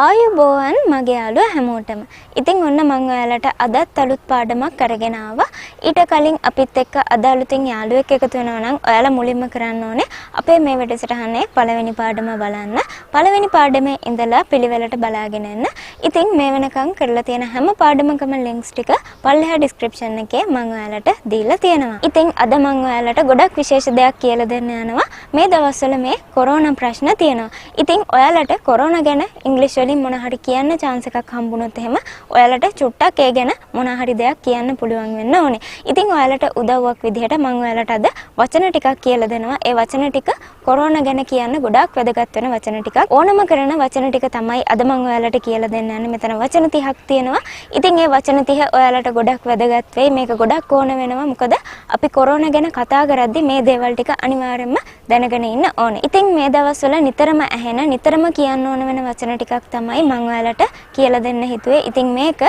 ආයුබෝවන් මගේ යාළුවෝ හැමෝටම. ඉතින් ඔන්න මම ඔයාලට අදත් අලුත් පාඩමක් අරගෙන ආවා. ඊට කලින් අපිත් එක්ක අද අලුතෙන් යාළුවෙක් එකතු වෙනවා නම් ඔයාලා මුලින්ම කරන්න ඕනේ අපේ මේ වැඩසටහනේ පළවෙනි පාඩම බලන්න. පළවෙනි පාඩමේ ඉඳලා පිළිවෙලට බලාගෙන යන්න. ඉතින් මේ වෙනකන් කරලා තියෙන හැම පාඩමකම links ටික පල්ලෙහා description එකේ මම ඔයාලට දීලා තියෙනවා. ඉතින් අද මම ඔයාලට ගොඩක් විශේෂ දෙයක් කියලා දෙන්න යනවා. මේ දවස්වල මේ කොරෝනා ප්‍රශ්න තියෙනවා. ඉතින් ඔයාලට කොරෝනා ගැන ඉංග්‍රීසි වලින් මොන හරි කියන්න chance එකක් හම්බුනොත් එහෙම ඔයාලට චුට්ටක් ඒ ගැන මොන හරි දෙයක් කියන්න පුළුවන් වෙන්න ඕනේ. ඉතින් ඔයාලට උදව්වක් විදිහට මම ඔයාලට අද වචන ටිකක් කියලා දෙනවා. ඒ වචන ටික කොරෝනා ගැන කියන්න ගොඩාක් වැදගත් වෙන වචන ටිකක්. ඕනම කරන වචන ටික තමයි අද මම ඔයාලට කියලා දෙන්න යන්නේ. මෙතන වචන 30ක් තියෙනවා. ඉතින් මේ වචන 30 ඔයාලට ගොඩක් වැදගත් වෙයි. මේක ගොඩක් ඕන වෙනවා. මොකද අපි කොරෝනා ගැන කතා කරද්දි මේ දේවල් ටික අනිවාර්යයෙන්ම දැනගෙන ඉන්න ඕනේ. ඉතින් මේ දවස්වල නිතරම ඇහෙන නිතරම කියන්න ඕන වෙන වචන ටිකක් තමයි මම ඔයාලට කියලා දෙන්න හිතුවේ. ඉතින් මේක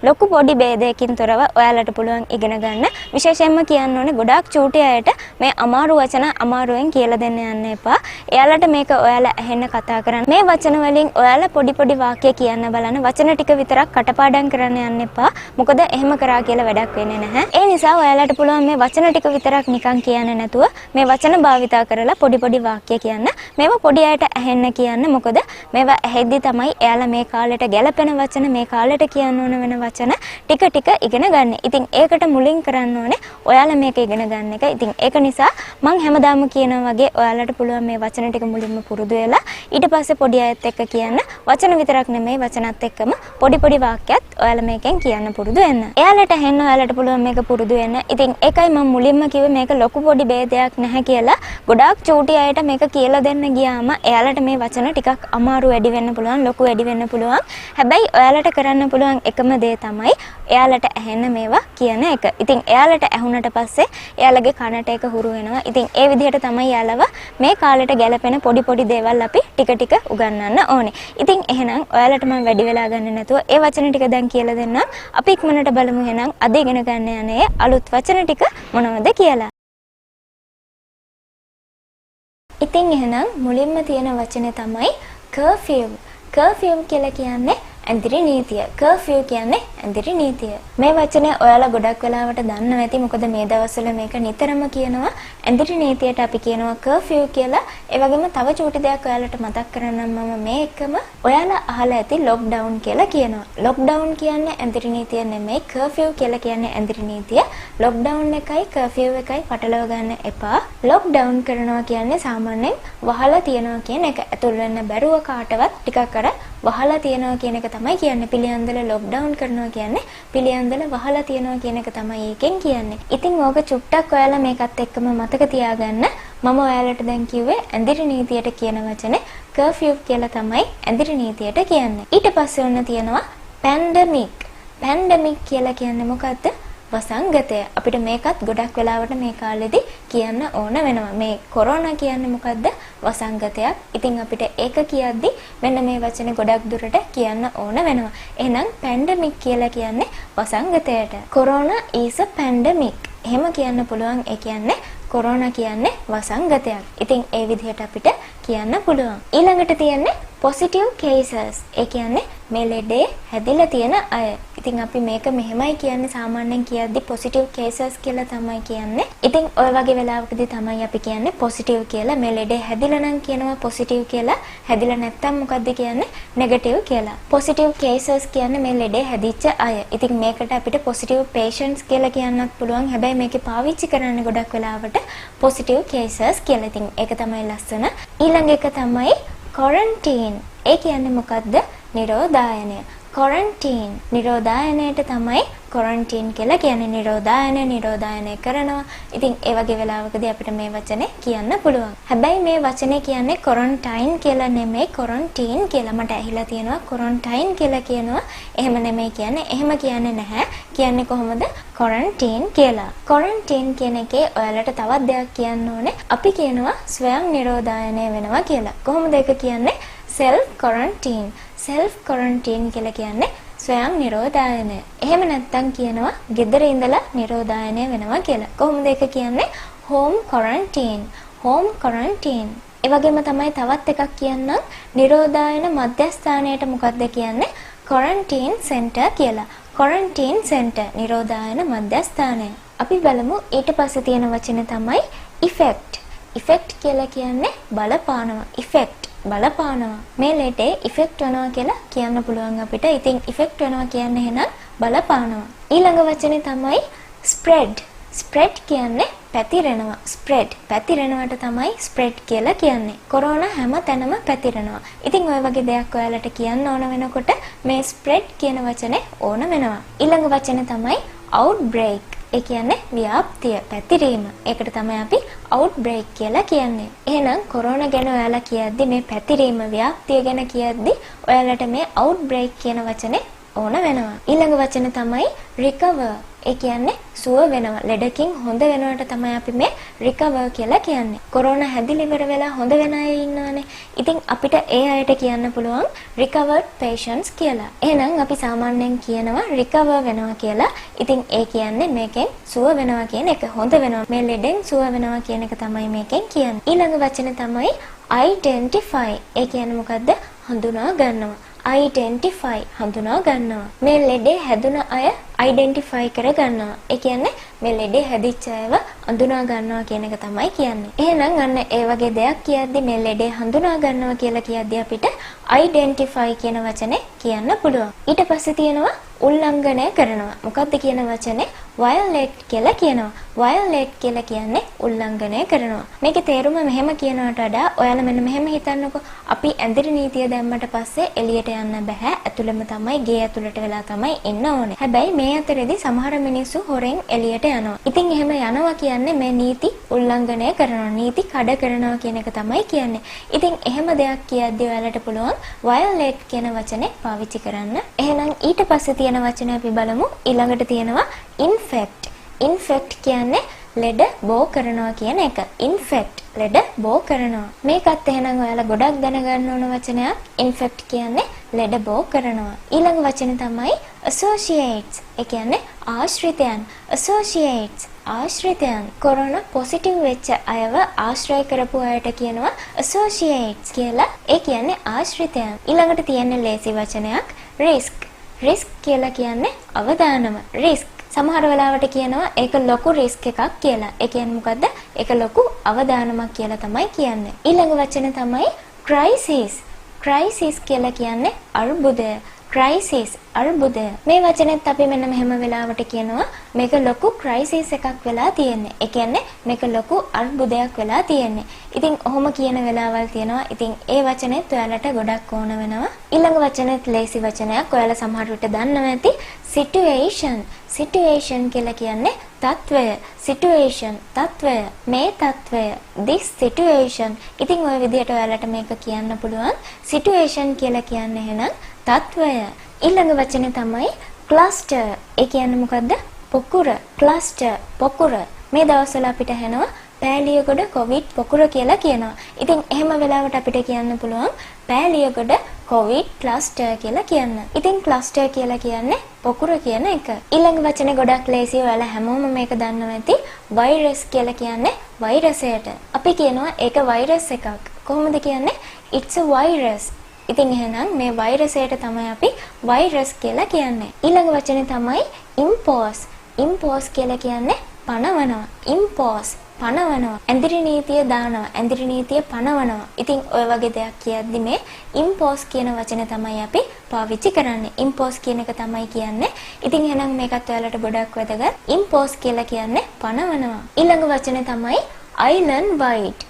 ලොකු පොඩි ભેදයකින් තොරව ඔයාලට පුළුවන් ඉගෙන ගන්න. විශේෂයෙන්ම කියන්න ඕනේ ගොඩාක් චූටි අයට මේ අමාරු වචන අමාරුවෙන් කියලා දෙන්න යන්න එපා. එයාලට මේක ඔයාලා ඇහෙන්න කතා කරන්න. මේ වචන වලින් ඔයාලා පොඩි පොඩි වාක්‍ය කියන්න බලන්න. වචන ටික විතරක් කටපාඩම් කරන්න යන්න එපා. මොකද එහෙම කරා කියලා වැඩක් වෙන්නේ නැහැ. ඒ නිසා ඔයාලට පුළුවන් මේ වචන ටික විතරක් නිකන් කියන්න නැතුව මේ වචන භාවිතා කරලා පොඩි පොඩි වාක්‍ය කියන්න. මේවා පොඩි අයට ඇහෙන්න කියන්න. මොකද මේවා ඇහෙද්දි තමයි එයාලා මේ කාලෙට ගැලපෙන වචන මේ කාලෙට කියන්න ඕන වෙන වචන ටික ටික ඉගෙන ගන්න. ඉතින් ඒකට මුලින් කරන්න ඕනේ ඔයාලා මේක ඉගෙන ගන්න එක. ඉතින් ඒක නිසා මම හැමදාම කියනවා වගේ ඔයාලට පුළුවන් මේ වචන ටික මුලින්ම පුරුදු වෙලා ඊට පස්සේ පොඩි අයත් එක්ක කියන්න. වචන විතරක් නෙමෙයි වචනත් එක්කම පොඩි පොඩි වාක්‍යත් ඔයාලා මේකෙන් කියන්න පුරුදු වෙන්න. එයාලට ඇහෙන්න ඔයාලට පුළුවන් මේක පුරුදු වෙන්න. ඉතින් ඒකයි මම මුලින්ම කිව්වේ මේක ලොකු පොඩි ભેදයක් නැහැ කියලා. ගොඩාක් චූටි අයට මේක කියලා දෙන්න ගියාම එයාලට මේ වචන ටිකක් අමාරු වැඩි වෙන්න පුළුවන් ලොකු වැඩි වෙන්න පුළුවන්. හැබැයි ඔයාලට කරන්න පුළුවන් එකම දේ තමයි එයාලට ඇහෙන්න මේවා කියන එක. ඉතින් එයාලට ඇහුනට පස්සේ එයාලගේ කනට ඒක හුරු වෙනවා. ඉතින් ඒ විදිහට තමයි යාලව මේ කාලෙට ගැලපෙන පොඩි පොඩි දේවල් අපි ටික ටික උගන්වන්න ඕනේ. ඉතින් එහෙනම් ඔයාලට මම වැඩි වෙලා ගන්න නැතුව ඒ වචන ටික දැන් කියලා දෙන්නම්. අපි ඉක්මනට බලමු එහෙනම් අද ඉගෙන ගන්න යන්නේ අලුත් වචන ටික මොනවද කියලා. ඉතින් එහෙනම් මුලින්ම තියෙන වචනේ තමයි curfew. curfew කියලා කියන්නේ ඇඳිරි නීතිය. curfew කියන්නේ ඇඳිරි නීතිය. මේ වචනේ ඔයාලා ගොඩක් වෙලාවට දන්නවා ඇති. මොකද මේ දවස්වල මේක නිතරම කියනවා. ඇඳිරි නීතියට අපි කියනවා curfew කියලා. ඒ වගේම තව චූටි දෙයක් ඔයාලට මතක් කරන්නම් මම මේ එකම ඔයාලා අහලා ඇති lockdown කියලා කියනවා. lockdown කියන්නේ ඇඳිරි නීතිය නෙමෙයි. curfew කියලා කියන්නේ ඇඳිරි නීතිය. lockdown එකයි curfew එකයි පටලව ගන්න එපා. lockdown කරනවා කියන්නේ සාමාන්‍යයෙන් වහලා තියනවා කියන එක. ඇතුල් වෙන්න බැරුව කාටවත් ටිකක් අර වහලා තියනවා කියන එක තමයි කියන්නේ. පිළියන්දල lockdown කරනවා කියන්නේ පිළියන්දල වහලා තියනවා කියන එක තමයි ඒකෙන් කියන්නේ. ඉතින් ඕක චුට්ටක් ඔයාලා මේකත් එක්කම මතක තියාගන්න. මම ඔයාලට දැන් කිව්වේ ඇඳිරි නීතියට කියන වචනේ curfew කියලා තමයි ඇඳිරි නීතියට කියන්නේ. ඊට පස්සේ ඔන්න තියෙනවා pandemic. pandemic කියලා කියන්නේ මොකද්ද? වසංගතය. අපිට මේකත් ගොඩක් වෙලාවට මේ කාලෙදි කියන්න ඕන වෙනවා. මේ කොරෝනා කියන්නේ මොකද්ද? වසංගතයක්. ඉතින් අපිට ඒක කියද්දි මෙන්න මේ වචනේ ගොඩක් දුරට කියන්න ඕන වෙනවා. එහෙනම් pandemic කියලා කියන්නේ වසංගතයට. corona is a pandemic. එහෙම කියන්න පුළුවන්. ඒ කියන්නේ කොරෝනා කියන්නේ වසංගතයක්. ඉතින් ඒ විදිහට අපිට කියන්න පුළුවන්. ඊළඟට තියෙන්නේ positive cases. ඒ කියන්නේ මේ ලෙඩේ හැදිලා තියෙන අය. ඉතින් අපි මේක මෙහෙමයි කියන්නේ සාමාන්‍යයෙන් කියද්දි positive cases කියලා තමයි කියන්නේ. ඉතින් ඔය වගේ වෙලාවකදී තමයි අපි කියන්නේ positive කියලා. මේ ලෙඩේ හැදිලා නම් කියනවා positive කියලා. හැදිලා නැත්නම් මොකද්ද කියන්නේ negative කියලා. positive cases කියන්නේ මේ ලෙඩේ හැදිච්ච අය. ඉතින් මේකට අපිට positive patients කියලා කියන්නත් පුළුවන්. හැබැයි මේකේ පාවිච්චි කරන්නේ ගොඩක් වෙලාවට positive cases කියලා. ඉතින් ඒක තමයි ලස්සන. ඊළඟ එක තමයි quarantine. ඒ කියන්නේ මොකද්ද? නිරෝධායනය. quarantine. නිරෝධායනයට තමයි quarantine කියලා කියන්නේ. නිරෝධායනය කරනවා. ඉතින් ඒ වගේ වෙලාවකදී අපිට මේ වචනේ කියන්න පුළුවන්. හැබැයි මේ වචනේ කියන්නේ quarantine කියලා නෙමෙයි quarantine කියලා. මට ඇහිලා තියෙනවා quarantine කියලා කියනවා. එහෙම නෙමෙයි කියන්නේ. එහෙම කියන්නේ නැහැ. කියන්නේ කොහොමද? quarantine කියලා. quarantine කියන එකේ ඔයාලට තවත් දෙයක් කියන්න ඕනේ. අපි කියනවා ස්වයං නිරෝධායනය වෙනවා කියලා. කොහොමද ඒක කියන්නේ? self quarantine. self quarantine කියලා කියන්නේ ස්වයං නිරෝධායනය. එහෙම නැත්නම් කියනවා ගෙදර ඉඳලා නිරෝධායනය වෙනවා කියලා. කොහොමද ඒක කියන්නේ? home quarantine. home quarantine. ඒ වගේම තමයි තවත් එකක් කියන්නම් නිරෝධායන මධ්‍යස්ථානයට මොකක්ද කියන්නේ? quarantine center කියලා. quarantine center නිරෝධායන මධ්‍යස්ථානය. අපි බලමු ඊට පස්සේ තියෙන වචනේ තමයි effect. effect කියලා කියන්නේ බලපානවා. effect බලපානවා. මේ ලෙඩේ effect වෙනවා කියලා කියන්න පුළුවන් අපිට. ඉතින් effect වෙනවා කියන්නේ එහෙනම් බලපානවා. ඊළඟ වචනේ තමයි spread. spread කියන්නේ පැතිරෙනවා. spread පැතිරෙනවට තමයි spread කියලා කියන්නේ. කොරෝනා හැම තැනම පැතිරෙනවා. ඉතින් ඔය වගේ දෙයක් ඔයාලට කියන්න ඕන වෙනකොට මේ spread කියන වචනේ ඕන වෙනවා. ඊළඟ වචනේ තමයි outbreak. ඒ කියන්නේ ව්‍යාප්තිය, පැතිරීම. ඒකට තමයි අපි outbreak කියලා කියන්නේ. එහෙනම් කොරෝනා ගැන ඔයාලා කියද්දි මේ පැතිරීම, ව්‍යාප්තිය ගැන කියද්දි ඔයාලට මේ outbreak කියන වචනේ ඕන වෙනවා. ඊළඟ වචනේ තමයි recover. ඒ කියන්නේ සුව වෙනවා. ලෙඩකින් හොඳ වෙනවට තමයි අපි මේ recover කියලා කියන්නේ. කොරෝනා හැදිලි ඉවර වෙලා හොඳ වෙන අය ඉන්නවනේ. ඉතින් අපිට ඒ අයට කියන්න පුළුවන් recovered patients කියලා. එහෙනම් අපි සාමාන්‍යයෙන් කියනවා recover වෙනවා කියලා. ඉතින් ඒ කියන්නේ මේකෙන් සුව වෙනවා කියන එක. හොඳ වෙනවා. මේ ලෙඩෙන් සුව වෙනවා කියන එක තමයි මේකෙන් කියන්නේ. ඊළඟ වචනේ තමයි identify. ඒ කියන්නේ මොකද්ද? හඳුනා ගන්නවා. identify හඳුනා ගන්නවා. මේ ලෙඩේ හැදුන අය identify කර ගන්නවා. ඒ කියන්නේ මේ ලෙඩේ හැදිච්ච අයව හඳුනා ගන්නවා කියන එක තමයි කියන්නේ. එහෙනම් අන්න ඒ වගේ දෙයක් කියද්දි මේ ලෙඩේ හඳුනා ගන්නවා කියලා කියද්දි අපිට identify කියන වචනේ කියන්න පුළුවන්. ඊට පස්සේ තියෙනවා උල්ලංඝනය කරනවා. මොකක්ද කියන වචනේ? violate කියලා කියනවා. violate කියලා කියන්නේ උල්ලංඝනය කරනවා. මේකේ තේරුම මෙහෙම කියනවට වඩා ඔයාලා මෙන්න මෙහෙම හිතන්නකෝ. අපි ඇඳිරි නීතිය දැම්මට පස්සේ එළියට යන්න බෑ. ඇතුළෙම තමයි ගේ ඇතුළට වෙලා තමයි ඉන්න ඕනේ. හැබැයි මේ අතරේදී සමහර මිනිස්සු හොරෙන් එළියට යනවා. ඉතින් එහෙම යනවා කියන්නේ මේ නීති උල්ලංඝනය කරනවා. නීති කඩ කරනවා කියන එක තමයි කියන්නේ. ඉතින් එහෙම දෙයක් කියද්දී ඔයාලට පුළුවන් violate කියන වචනේ පාවිච්චි කරන්න. එහෙනම් ඊට පස්සේ තියෙන වචනේ අපි බලමු. ඊළඟට තියෙනවා infect. infect කියන්නේ ලෙඩ බෝ කරනවා කියන එක. infect ලෙඩ බෝ කරනවා. මේකත් එහෙනම් ඔයාලා ගොඩක් දැනගන්න ඕන වචනයක්. infect කියන්නේ ලෙඩ බෝ කරනවා. ඊළඟ වචනේ තමයි associates. ඒ කියන්නේ ආශ්‍රිතයන්. associates ආශ්‍රිතයන්. කොරෝනා පොසිටිව් වෙච්ච අයව ආශ්‍රය කරපු අයට කියනවා associates කියලා. ඒ කියන්නේ ආශ්‍රිතයන්. ඊළඟට තියෙන ලේසි වචනයක් risk. risk කියලා කියන්නේ අවදානම. risk සමහර වෙලාවට කියනවා ඒක ලොකු රිස්ක් එකක් කියලා. ඒ කියන්නේ මොකද්ද? ඒක ලොකු අවදානමක් කියලා තමයි කියන්නේ. ඊළඟ වචනේ තමයි crisis. crisis කියලා කියන්නේ අර්බුදය. crisis අර්බුදය. මේ වචනේත් අපි මෙන්න මෙහෙම වෙලාවට කියනවා මේක ලොකු crisis එකක් වෙලා තියෙන්නේ. ඒ කියන්නේ මේක ලොකු අර්බුදයක් වෙලා තියෙන්නේ. ඉතින් ඔහොම කියන වෙලාවල් තියෙනවා. ඉතින් ඒ වචනේත් ඔයාලට ගොඩක් ඕන වෙනවා. ඊළඟ වචනේත් ලේසි වචනයක්. ඔයාලා සමහර විට දන්නවා ඇති situation. situation කියලා කියන්නේ තත්වය. situation තත්වය. මේ තත්වය. this situation. ඉතින් ওই විදිහට ඔයාලට මේක කියන්න පුළුවන්. situation කියලා කියන්නේ එහෙනම් තත්වය. ඊළඟ වචනේ තමයි cluster. ඒ කියන්නේ මොකද්ද? පොකුර. cluster පොකුර. මේ දවස්වල අපිට ඇහෙනවා පෑලියගොඩ කොවිඩ් පොකුර කියලා කියනවා. ඉතින් එහෙම වෙලාවට අපිට කියන්න පුළුවන් පෑලියගොඩ කොවිඩ් cluster කියලා කියන්න. ඉතින් cluster කියලා කියන්නේ පොකුර කියන එක. ඊළඟ වචනේ ගොඩක් ලේසි. ඔයාලා හැමෝම මේක දන්නවා ඇති. virus කියලා කියන්නේ වෛරසයට. අපි කියනවා ඒක වෛරස් එකක්. කොහොමද කියන්නේ? it's a virus. ඉතින් එහෙනම් මේ වෛරසයට තමයි අපි වෛරස් කියලා කියන්නේ. ඊළඟ වචනේ තමයි impose. impose කියලා කියන්නේ පනවනවා. impose පනවනවා. ඇඳිරි නීතිය දානවා. ඇඳිරි නීතිය පනවනවා. ඉතින් ඔය වගේ දෙයක් කියද්දි මේ impose කියන වචනේ තමයි අපි පාවිච්චි කරන්නේ. impose කියන එක තමයි කියන්නේ. ඉතින් එහෙනම් මේකත් ඔයාලට ගොඩක් වැදගත්. impose කියලා කියන්නේ පනවනවා. ඊළඟ වචනේ තමයි island wide.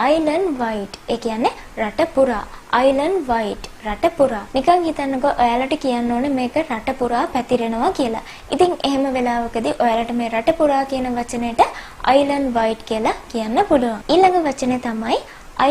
island wide. ඒ කියන්නේ රට පුරා. island wide රට පුරා. නිකන් හිතන්නකෝ ඔයාලට කියන්න ඕනේ මේක රට පුරා පැතිරෙනවා කියලා. ඉතින් එහෙම වෙලාවකදී ඔයාලට මේ රට පුරා කියන වචනයට island wide කියලා කියන්න පුළුවන්. ඊළඟ වචනේ තමයි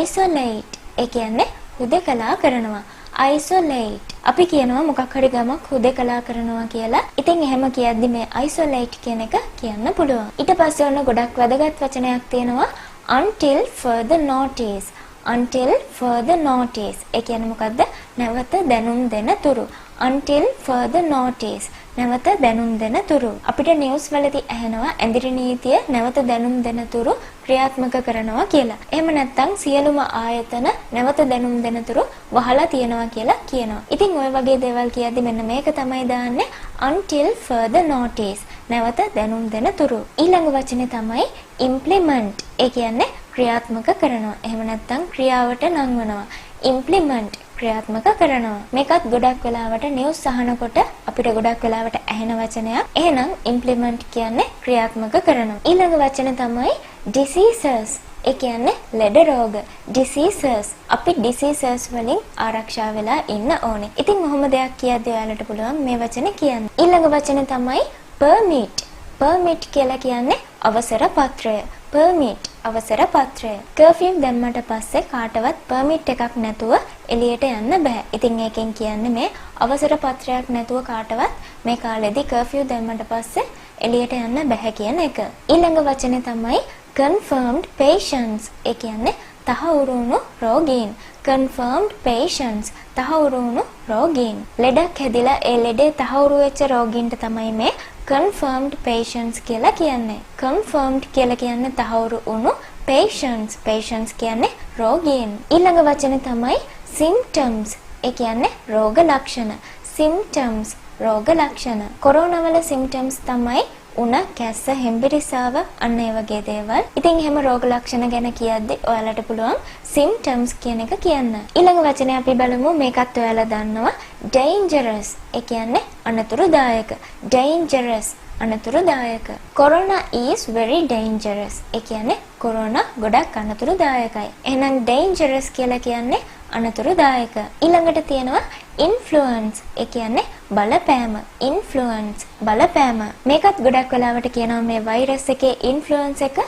isolate. ඒ කියන්නේ හුදකලා කරනවා. isolate. අපි කියනවා මොකක් හරි ගමක් හුදකලා කරනවා කියලා. ඉතින් එහෙම කියද්දි මේ isolate කියන එක කියන්න පුළුවන්. ඊට පස්සේ ඔන්න ගොඩක් වැදගත් වචනයක් තියෙනවා until further notice. until further notice. ඒ කියන්නේ මොකද්ද? නැවත දැනුම් දෙන තුරු. until further notice. නැවත දැනුම් දෙන තුරු. අපිට නිවුස් වලදී ඇහෙනවා ඇඳිරි නීතිය නැවත දැනුම් දෙන තුරු ක්‍රියාත්මක කරනවා කියලා. එහෙම නැත්නම් සියලුම ආයතන නැවත දැනුම් දෙන තුරු වහලා තියනවා කියලා කියනවා. ඉතින් ওই වගේ දේවල් කියද්දි මෙන්න මේක තමයි දාන්නේ until further notice. නැවත දැනුම් දෙන තුරු. ඊළඟ වචනේ තමයි implement. ඒ කියන්නේ ක්‍රියාත්මක කරනවා. එහෙම නැත්නම් ක්‍රියාවට නංවනවා. implement ක්‍රියාත්මක කරනවා. මේකත් ගොඩක් වෙලාවට නිවුස් අහනකොට අපිට ගොඩක් වෙලාවට ඇහෙන වචනයක්. එහෙනම් implement කියන්නේ ක්‍රියාත්මක කරනවා. ඊළඟ වචන තමයි diseases. ඒ කියන්නේ ලෙඩ රෝග. diseases. අපි diseases වලින් ආරක්ෂා වෙලා ඉන්න ඕනේ. ඉතින් ඔහොම දෙයක් කියද්දී ඔයාලට පුළුවන් මේ වචනේ කියන්න. ඊළඟ වචනේ තමයි permit. permit කියලා කියන්නේ අවසර පත්‍රය. permit අවසර පත්‍රය. curfew දැම්මට පස්සේ කාටවත් permit එකක් නැතුව එළියට යන්න බෑ. ඉතින් ඒකෙන් කියන්නේ මේ අවසර පත්‍රයක් නැතුව කාටවත් මේ කාලෙදී curfew දැම්මට පස්සේ එළියට යන්න බෑ කියන එක. ඊළඟ වචනේ තමයි confirmed patients. ඒ කියන්නේ තහවුරු වුණු රෝගීන්. confirmed patients තහවුරු වුණු රෝගීන්. ලෙඩක් හැදිලා ඒ ලෙඩේ තහවුරු වෙච්ච රෝගීන්ට තමයි මේ confirmed patients කියලා කියන්නේ. confirmed කියලා කියන්නේ තහවුරු වුණු patients. patients කියන්නේ රෝගීන්. ඊළඟ වචනේ තමයි symptoms. ඒ කියන්නේ රෝග ලක්ෂණ. symptoms රෝග ලක්ෂණ. කොරෝනා වල symptoms තමයි උණ, කැස්ස, හෙම්බිරිසාව අන්න ඒ වගේ දේවල්. ඉතින් එහෙම රෝග ලක්ෂණ ගැන කියද්දි ඔයාලට පුළුවන් symptoms කියන එක කියන්න. ඊළඟ වචනේ අපි බලමු මේකත් ඔයාලා දන්නවා dangerous. ඒ කියන්නේ අනතුරුදායක. dangerous අනතුරුදායක. corona is very dangerous. ඒ කියන්නේ කොරෝනා ගොඩක් අනතුරුදායකයි. එහෙනම් dangerous කියලා කියන්නේ අනතුරුදායක. ඊළඟට තියෙනවා influence. ඒ කියන්නේ බලපෑම. influence බලපෑම. මේකත් ගොඩක් වෙලාවට කියනවා මේ වෛරස් එකේ influence එක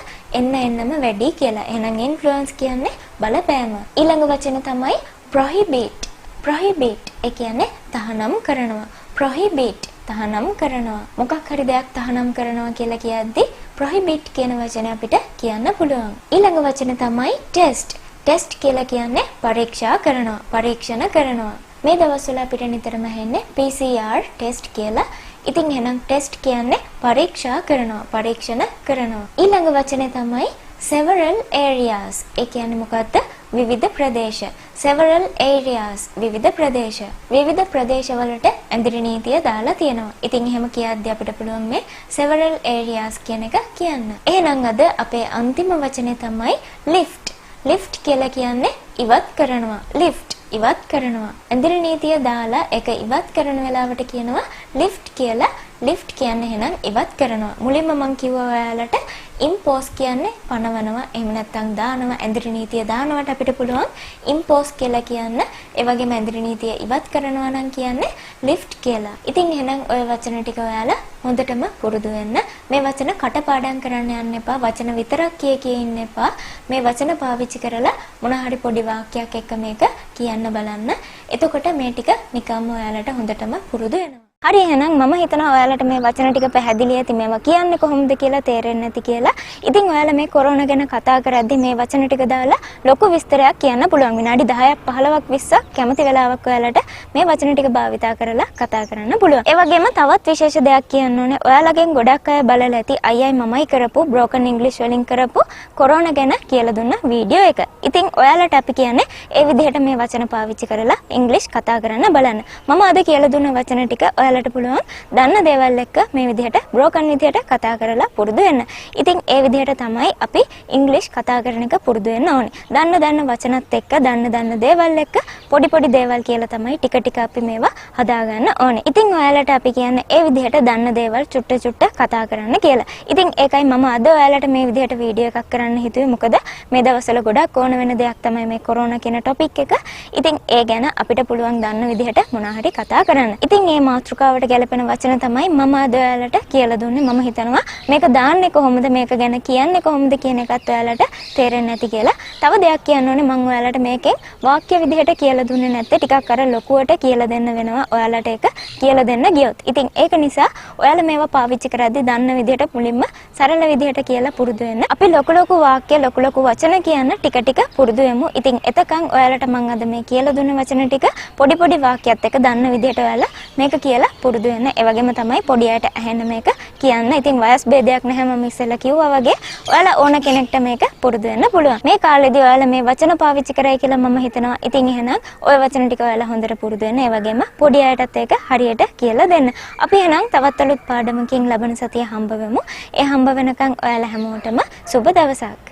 එන්නම වැඩි කියලා. එහෙනම් influence කියන්නේ බලපෑම. ඊළඟ වචන තමයි prohibit. prohibit ඒ කියන්නේ තහනම් කරනවා. prohibit තහනම් කරනවා. මොකක් හරි දෙයක් තහනම් කරනවා කියලා කියද්දි prohibit කියන වචනේ අපිට කියන්න පුළුවන්. ඊළඟ වචන තමයි test. test කියලා කියන්නේ පරීක්ෂා කරනවා. පරීක්ෂණ කරනවා. මේ දවස්වල අපිට නිතරම ඇහෙන්නේ PCR test කියලා. ඉතින් එහෙනම් test කියන්නේ පරීක්ෂා කරනවා. පරීක්ෂණ කරනවා. ඊළඟ වචනේ තමයි several areas. ඒ කියන්නේ මොකද්ද? විවිධ ප්‍රදේශ. several areas විවිධ ප්‍රදේශ. විවිධ ප්‍රදේශවලට ඇඳිරි නීතිය දාලා තියෙනවා. ඉතින් එහෙම කියද්දී අපිට පුළුවන් මේ several areas කියන එක කියන්න. එහෙනම් අද අපේ අන්තිම වචනේ තමයි lift. lift කියලා කියන්නේ ඉවත් කරනවා. lift ඉවත් කරනවා. ඇඳිරි නීතිය දාලා ඒක ඉවත් කරන වෙලාවට කියනවා lift කියලා. lift කියන්නේ එහෙනම් ඉවත් කරනවා. මුලින්ම මම කිව්වා ඔයාලට impose කියන්නේ පනවනවා. එහෙම නැත්නම් දානවා. ඇඳිරි නීතිය දානවට අපිට පුළුවන් impose කියලා කියන්න. ඒ වගේම ඇඳිරි නීතිය ඉවත් කරනවා නම් කියන්නේ lift කියලා. ඉතින් එහෙනම් ওই වචන ටික ඔයාලා හොඳටම පුරුදු වෙන්න. මේ වචන කටපාඩම් කරන්න යන්න එපා. වචන විතරක් කිය ඉන්න එපා. මේ වචන පාවිච්චි කරලා මොන හරි පොඩි වාක්‍යයක් එක්ක මේක කියන්න බලන්න. එතකොට මේ ටික නිකම්ම ඔයාලට හොඳටම පුරුදු වෙනවා. හරි එහෙනම් මම හිතනවා ඔයාලට මේ වචන ටික පැහැදිලි ඇති. මේවා කියන්නේ කොහොමද කියලා තේරෙන්නේ නැති කියලා. ඉතින් ඔයාලා මේ කොරෝනා ගැන කතා කරද්දී මේ වචන ටික දාලා ලොකු විස්තරයක් කියන්න පුළුවන්. විනාඩි 10ක් 15ක් 20ක් කැමති වෙලාවක් ඔයාලට මේ වචන ටික භාවිතා කරලා කතා කරන්න පුළුවන්. ඒ වගේම තවත් විශේෂ දෙයක් කියන්න ඕනේ. ඔයාලගෙන් ගොඩක් අය බලලා ඇති අයයි මමයි කරපු broken english වලින් කරපු කොරෝනා ගැන කියලා දුන්න වීඩියෝ එක. ඉතින් ඔයාලට අපි කියන්නේ ඒ විදිහට මේ වචන පාවිච්චි කරලා ඉංග්‍රීසි කතා කරන්න බලන්න. මම අද කියලා දුන්න වචන ටික ඔයාලට පුළුවන් දන්න දේවල් එක්ක මේ විදිහට broken විදිහට කතා කරලා පුරුදු වෙන්න. ඉතින් ඒ විදිහට තමයි අපි ඉංග්‍රීසි කතා කරන එක පුරුදු වෙන්න ඕනේ. දන්න වචනත් එක්ක දන්න දේවල් එක්ක පොඩි දේවල් කියලා තමයි ටික ටික අපි මේවා හදාගන්න ඕනේ. ඉතින් ඔයාලට අපි කියන්නේ ඒ විදිහට දන්න දේවල් චුට්ට කතා කරන්න කියලා. ඉතින් ඒකයි මම අද ඔයාලට මේ විදිහට වීඩියෝ එකක් කරන්න හිතුවේ. මොකද මේ දවස්වල ගොඩක් ඕන වෙන දෙයක් තමයි මේ කොරෝනා කියන ටොපික් එක. ඉතින් ඒ ගැන අපිට පුළුවන් දන්න විදිහට මොනවා හරි කතා කරන්න. ඉතින් මේ මාතෘකාව මාතෘකාවට ගැලපෙන වචන තමයි මම අද ඔයාලට කියලා දුන්නේ. මම හිතනවා මේක දාන්නේ කොහොමද, මේක ගැන කියන්නේ කොහොමද කියන එකත් ඔයාලට තේරෙන්නේ නැති කියලා. තව දෙයක් කියන්න ඕනේ, මම ඔයාලට මේකෙන් වාක්‍ය විදිහට කියලා දුන්නේ නැත්තේ ටිකක් අර ලොකුවට කියලා දෙන්න වෙනවා ඔයාලට ඒක කියලා දෙන්න ගියොත්. ඉතින් ඒක නිසා ඔයාලා මේවා පාවිච්චි කරද්දී දන්න විදිහට මුලින්ම සරල විදිහට කියලා පුරුදු වෙන්න. අපි ලොකු වාක්‍ය ලොකු වචන කියන්න ටික ටික පුරුදු වෙමු. ඉතින් එතකන් ඔයාලට මම අද මේ කියලා දුන්න වචන ටික පොඩි වාක්‍යات එක දන්න විදිහට ඔයාලා මේක කියලා පුරුදු වෙන්න. ඒ වගේම තමයි පොඩි අයට ඇහෙන්න මේක කියන්න. ඉතින් වයස් භේදයක් නැහැ, මම ඉස්සෙල්ලා කිව්වා වගේ ඔයාලා ඕන කෙනෙක්ට මේක පුරුදු වෙන්න පුළුවන්. මේ කාලේදී ඔයාලා මේ වචන පාවිච්චි කරයි කියලා මම හිතනවා. ඉතින් එහෙනම් ওই වචන ටික ඔයාලා හොඳට පුරුදු වෙන්න. ඒ වගේම පොඩි අයටත් ඒක හරියට කියලා දෙන්න. අපි එහෙනම් තවත් අලුත් පාඩමකින් ලබන සතියේ හම්බ වෙමු. ඒ හම්බ වෙනකන් ඔයාලා හැමෝටම සුබ දවසක්.